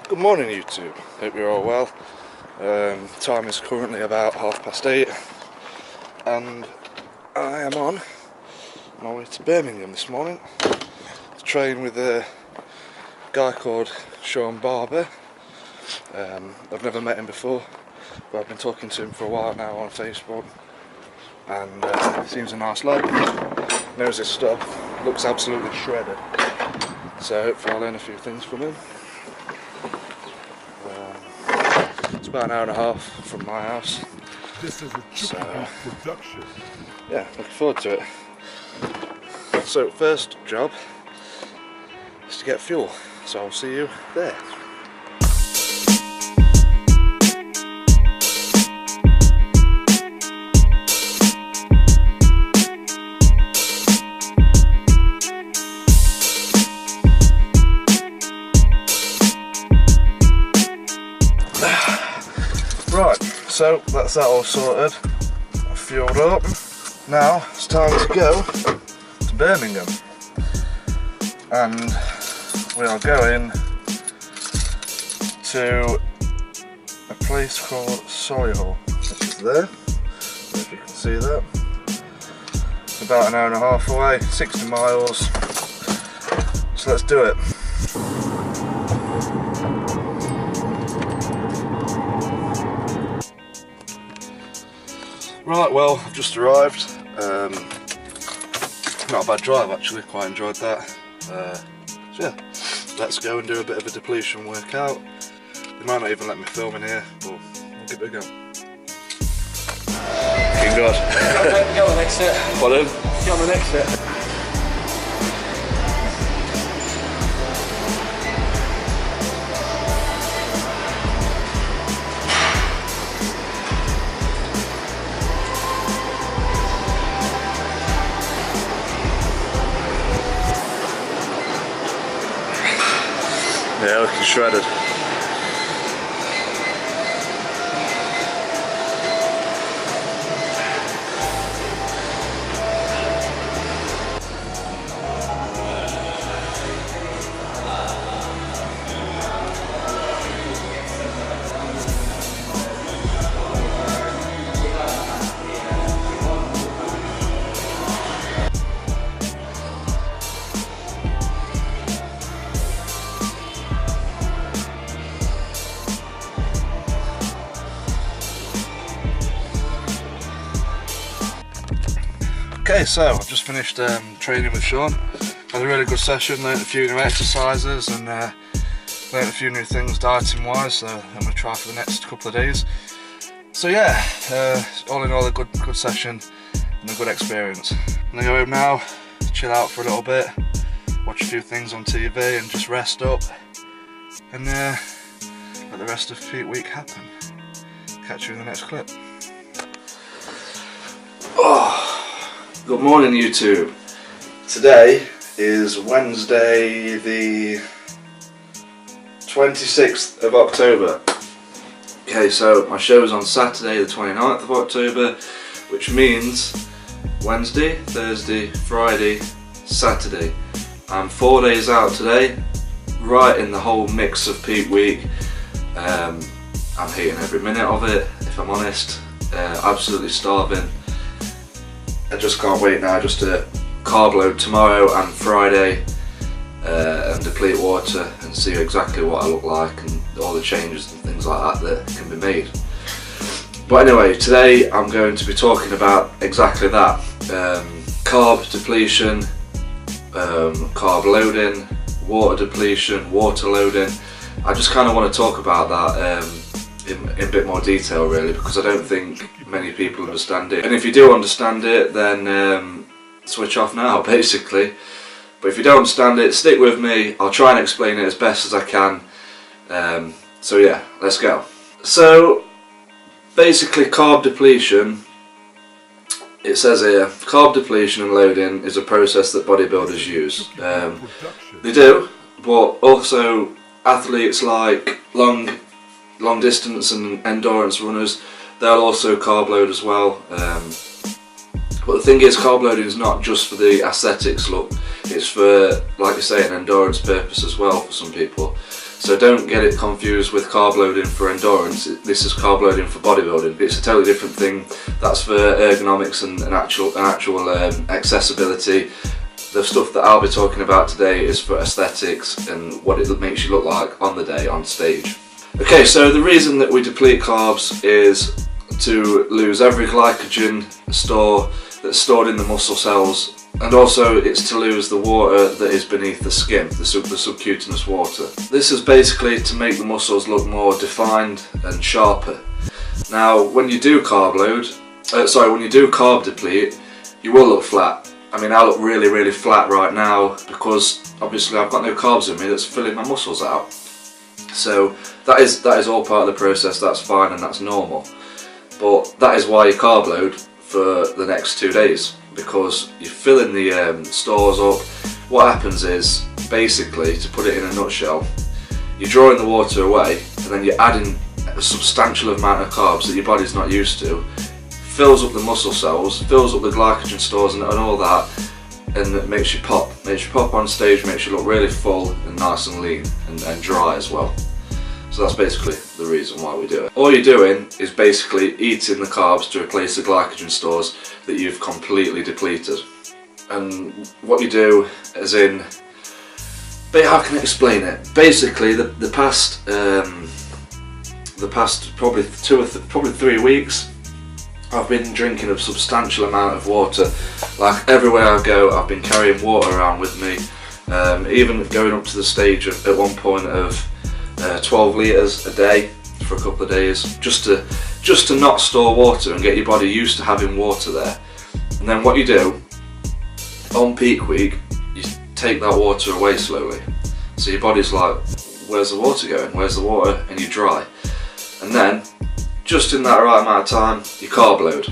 Good morning YouTube, hope you're all well. Time is currently about 8:30 and I am on my way to Birmingham this morning to train with a guy called Sean Barber. I've never met him before, but I've been talking to him for a while now on Facebook, and seems a nice lad, knows his stuff, looks absolutely shredded, so hopefully I'll learn a few things from him. It's about an hour and a half from my house. This is a production. Yeah, looking forward to it. So first job is to get fuel, so I'll see you there. Right, so that's that all sorted, fueled up. Now it's time to go to Birmingham, and we are going to a place called Solihull, which is there. I don't know if you can see that. It's about an hour and a half away, 60 miles. So let's do it. Right, well, I've just arrived. Not a bad drive actually, quite enjoyed that. So yeah, let's go and do a bit of a depletion workout. They might not even let me film in here, but we'll give it a go. King God. Get on the next set. Pardon? Get on the next set. Yeah, looking shredded. Okay, so I've just finished training with Sean. Had a really good session, learnt a few new exercises and learnt a few new things dieting wise, so I'm going to try for the next couple of days. So yeah, all in all a good session and a good experience. I'm going to go home now, chill out for a little bit, watch a few things on TV and just rest up and let the rest of Peak Week happen. Catch you in the next clip. Oh. Good morning YouTube. Today is Wednesday the 26th of October. Okay, so my show is on Saturday the 29th of October, which means Wednesday, Thursday, Friday, Saturday. I'm 4 days out today, right in the whole mix of Peak Week. I'm hating every minute of it, if I'm honest. Absolutely starving. I just can't wait now just to carb load tomorrow and Friday and deplete water and see exactly what I look like and all the changes and things like that can be made. But anyway, today I'm going to be talking about exactly that. Carb depletion, carb loading, water depletion, water loading. I just kind of want to talk about that in a bit more detail really, because I don't think many people understand it, and if you do understand it then switch off now basically, but if you don't understand it, stick with me. I'll try and explain it as best as I can. So yeah, let's go. So basically carb depletion, it says here, carb depletion and loading is a process that bodybuilders use. They do, but also athletes like long distance and endurance runners, they'll also carb load as well. But the thing is, carb loading is not just for the aesthetics look, it's for, like I say, an endurance purpose as well for some people. So don't get it confused with carb loading for endurance. This is carb loading for bodybuilding. It's a totally different thing. That's for ergonomics and actual accessibility. The stuff that I'll be talking about today is for aesthetics and what it makes you look like on the day, on stage. Okay, so the reason that we deplete carbs is to lose every glycogen store that's stored in the muscle cells, and also it's to lose the water that is beneath the skin, the subcutaneous water. This is basically to make the muscles look more defined and sharper. Now, when you do carb deplete, you will look flat. I mean, I look really flat right now because obviously I've got no carbs in me that's filling my muscles out. So that is all part of the process. That's fine and that's normal. But that is why you carb load for the next 2 days, because you're filling the stores up. What happens is, basically, to put it in a nutshell, you're drawing the water away and then you're adding a substantial amount of carbs that your body's not used to. Fills up the muscle cells, fills up the glycogen stores and all that, and it makes you pop. Makes you pop on stage, makes you look really full and nice and lean and dry as well. So that's basically the reason why we do it. All you're doing is basically eating the carbs to replace the glycogen stores that you've completely depleted. And what you do, as in, but how can I explain it? Basically, the past probably 3 weeks, I've been drinking a substantial amount of water. Like everywhere I go, I've been carrying water around with me. Even going up to the stage at one point of 12 litres a day for a couple of days, just to not store water and get your body used to having water there. And then what you do on peak week, you take that water away slowly. So your body's like, where's the water going? Where's the water? And you dry. And then, just in that right amount of time, you carb load,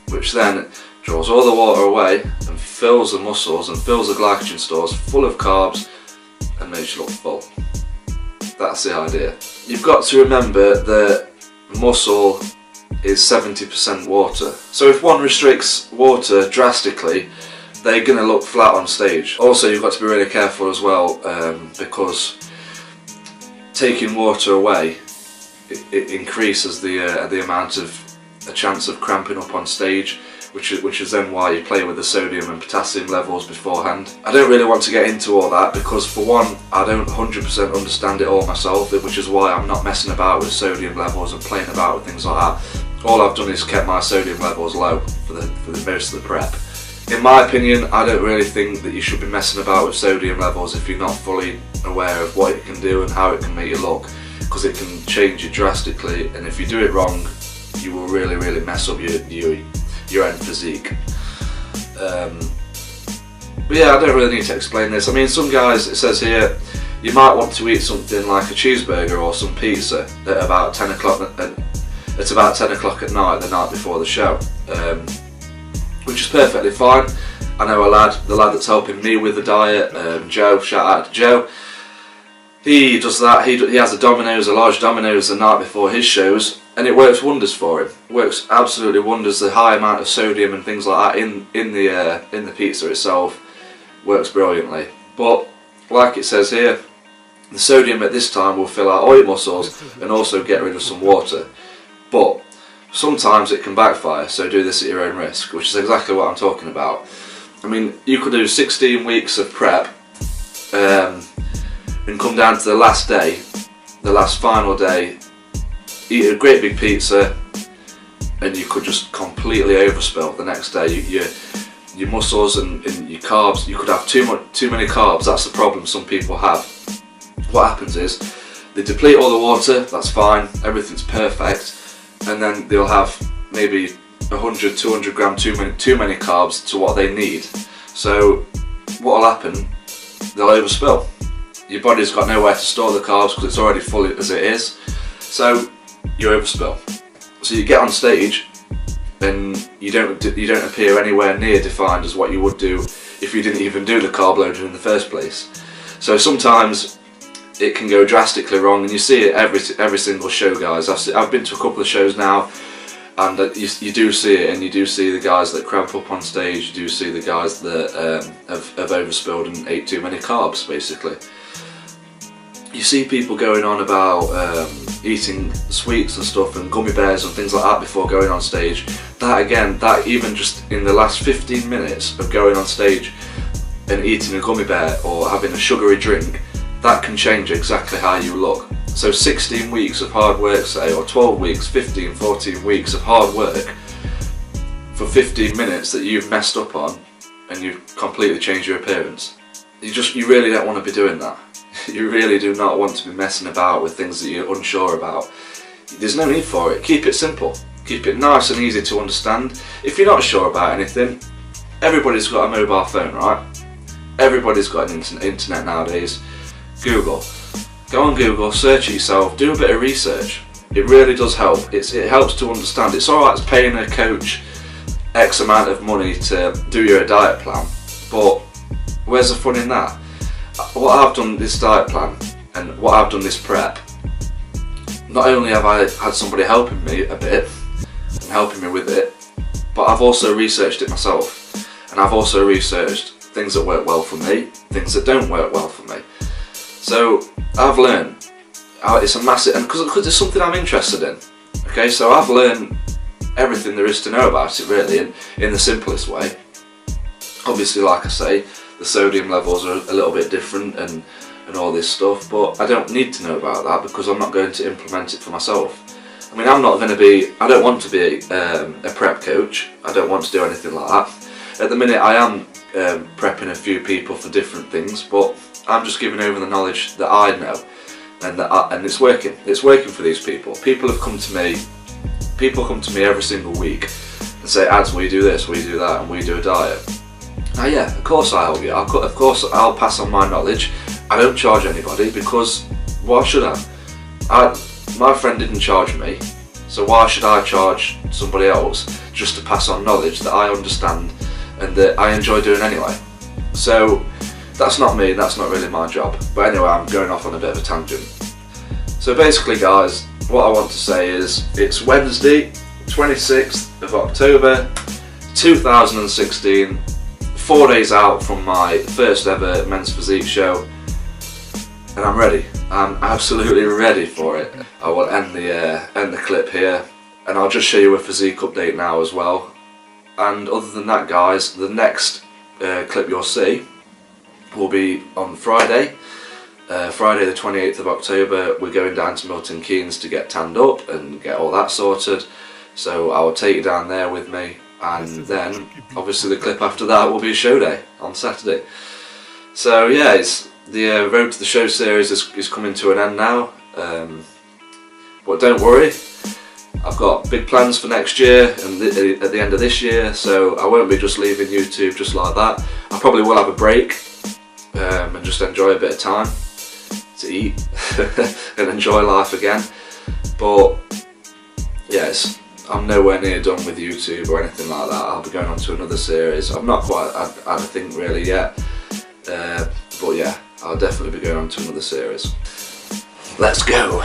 which then draws all the water away and fills the muscles and fills the glycogen stores full of carbs and makes you look full. That's the idea. You've got to remember that muscle is 70% water. So if one restricts water drastically, they're going to look flat on stage. Also, you've got to be really careful as well, because taking water away, it increases the amount of a chance of cramping up on stage, which is then why you play with the sodium and potassium levels beforehand. I don't really want to get into all that because, for one, I don't 100% understand it all myself, which is why I'm not messing about with sodium levels and playing about with things like that. All I've done is kept my sodium levels low for the most of the prep. In my opinion, I don't really think that you should be messing about with sodium levels if you're not fully aware of what it can do and how it can make you look, because it can change you drastically, and if you do it wrong, you will really mess up your end physique. But yeah, I don't really need to explain this. I mean, some guys, it says here, you might want to eat something like a cheeseburger or some pizza at about 10 o'clock at night, the night before the show, which is perfectly fine. I know the lad that's helping me with the diet, Joe, shout out to Joe. He does that. He has a large Domino's the night before his shows, and it works wonders for him. It works absolutely wonders. The high amount of sodium and things like that in the pizza itself works brilliantly. But like it says here, the sodium at this time will fill out all your muscles and also get rid of some water. But sometimes it can backfire, so do this at your own risk, which is exactly what I'm talking about. I mean, you could do 16 weeks of prep and come down to the last day, the last final day, eat a great big pizza, and you could just completely overspill the next day. Your muscles and your carbs, you could have too many carbs. That's the problem some people have. What happens is they deplete all the water, that's fine, everything's perfect, and then they'll have maybe 100, 200 gram too many carbs to what they need. So what will happen? They'll overspill. Your body's got nowhere to store the carbs because it's already full as it is. So you overspill. So you get on stage and you don't appear anywhere near defined as what you would do if you didn't even do the carb loading in the first place. So sometimes it can go drastically wrong, and you see it every single show, guys. I've been to a couple of shows now, and you do see it, and you do see the guys that cramp up on stage. You do see the guys that have overspilled and ate too many carbs, basically. you see people going on about eating sweets and stuff and gummy bears and things like that before going on stage. That again, that even just in the last 15 minutes of going on stage and eating a gummy bear or having a sugary drink, that can change exactly how you look. So 16 weeks of hard work, say, or 12 weeks, 15, 14 weeks of hard work for 15 minutes that you've messed up on, and you've completely changed your appearance. You really don't want to be doing that. You really do not want to be messing about with things that you're unsure about. There's no need for it. Keep it simple. Keep it nice and easy to understand. If you're not sure about anything, everybody's got a mobile phone, right? Everybody's got an internet nowadays. Google. Go on Google, search it yourself, do a bit of research. It really does help. It helps to understand. It's alright paying a coach X amount of money to do your diet plan, but where's the fun in that? What I've done this diet plan and what I've done this prep, not only have I had somebody helping me a bit and helping me with it, but I've also researched it myself, and I've also researched things that work well for me, things that don't work well for me. So I've learned, it's a massive, and because it's something I'm interested in, okay, so I've learned everything there is to know about it really in the simplest way. Obviously, like I say, the sodium levels are a little bit different and all this stuff, but I don't need to know about that because I'm not going to implement it for myself. I mean, I don't want to be a prep coach. I don't want to do anything like that. At the minute I am prepping a few people for different things, but I'm just giving over the knowledge that I know, and it's working. It's working for these people. People come to me every single week and say, "Ads, we do this, we do that, and we do a diet." Now, yeah, of course I help you. Of course I'll pass on my knowledge. I don't charge anybody because why should I? My friend didn't charge me, so why should I charge somebody else just to pass on knowledge that I understand and that I enjoy doing anyway? So that's not me, that's not really my job. But anyway, I'm going off on a bit of a tangent. So basically, guys, what I want to say is it's Wednesday, 26th of October 2016, 4 days out from my first ever Men's Physique show, and I'm ready. I'm absolutely ready for it. I will end the clip here, and I'll just show you a physique update now as well. And other than that, guys, the next clip you'll see will be on Friday. Friday the 28th of October, we're going down to Milton Keynes to get tanned up and get all that sorted. So I will take you down there with me, and then obviously the clip after that will be a show day on Saturday. So yeah, it's the Road to the Show series is coming to an end now. But don't worry, I've got big plans for next year and at the end of this year, so I won't be just leaving YouTube just like that. I probably will have a break and just enjoy a bit of time to eat and enjoy life again. But yes, I'm nowhere near done with YouTube or anything like that. I'll be going on to another series. I'm not quite had a thing really yet, but yeah, I'll definitely be going on to another series. Let's go!